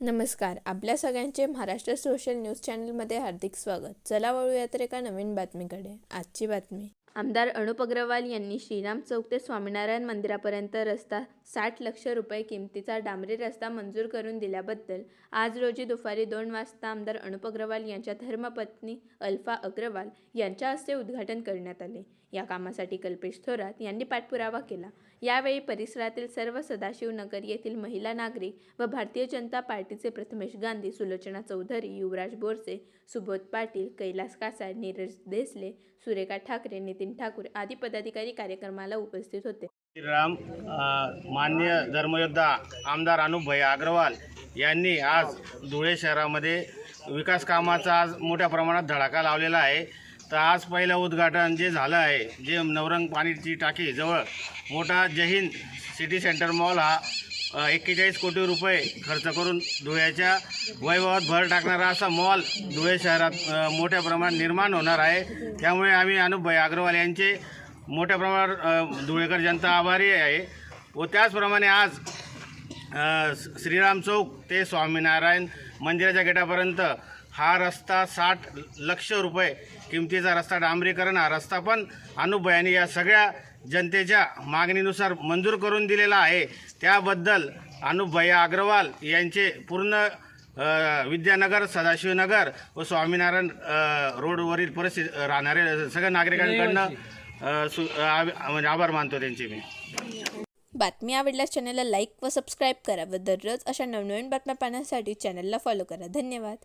नमस्कार. आपल्या सगळ्यांचे महाराष्ट्र सोशल न्यूज चॅनलमध्ये हार्दिक स्वागत. चला वळूया तर एका नवीन बातमीकडे. आजची बातमी. आमदार अनुप अग्रवाल यांनी श्रीराम चौक ते स्वामीनारायण मंदिरापर्यंत रस्ता 60 लाख रुपये किमतीचा डांबरी रस्ता मंजूर करून दिल्याबद्दल आज रोजी दुपारी 2 वाजता आमदार अनुप अग्रवाल यांच्या धर्मपत्नी अल्फा अग्रवाल यांच्या हस्ते उद्घाटन करण्यात आले. या कामासाठी कल्पेश थोरात यांनी पाठपुरावा केला. यावेळी परिसरातील सर्व सदाशिवनगर येथील महिला नागरिक व भारतीय जनता पार्टीचे प्रथमेश गांधी, सुलोचना चौधरी, युवराज बोरसे, सुबोध पाटील, कैलास कासाड, नीरज देसले, सुरेखा ठाकरे, नितीन ठाकूर आदी पदाधिकारी कार्यक्रमाला उपस्थित होते. श्रीराम मान्य धर्मयोद्धा आमदार अनुप अग्रवाल यांनी आज धुळे शहरामध्ये विकास कामाचा आज मोठ्या प्रमाणात धडाका लावलेला आहे. तर आज पहिलं उद्घाटन जे झालं आहे, जे नवरंग पाणीची टाकी जवळ मोठा जय हिंद सिटी सेंटर मॉल हा 41 कोटी रुपये खर्च करून धुळ्याच्या वैभवात भर टाकणारा असा मॉल धुळे शहरात मोठ्या प्रमाणात निर्माण होणार आहे. त्यामुळे आम्ही अनुप अग्रवाल यांचे मोठ्या प्रमाणात धुळेकर जनता आभारी आहे. व त्याचप्रमाणे आज श्रीराम चौक ते स्वामीनारायण मंदिराच्या गेटापर्यंत हा रस्ता 60 लाख रुपये किमतीचा रस्ता डांबरीकरण हा रस्ता पण अनुप यांनी या सगळ्या जनतेच्या मागणीनुसार मंजूर करून दिलेला आहे. त्याबद्दल अनुप अग्रवाल यांचे पूर्ण विद्यानगर, सदाशिवनगर व स्वामीनारायण रोडवरील परिस्थिती राहणारे सगळ्या नागरिकांकडनं म्हणजे आभार मानतो त्यांचे मी. बातमी आवडल्यास चॅनलला लाईक व सबस्क्राईब करा व दररोज अशा नवनवीन बातम्या पाहण्यासाठी चॅनलला फॉलो करा. धन्यवाद.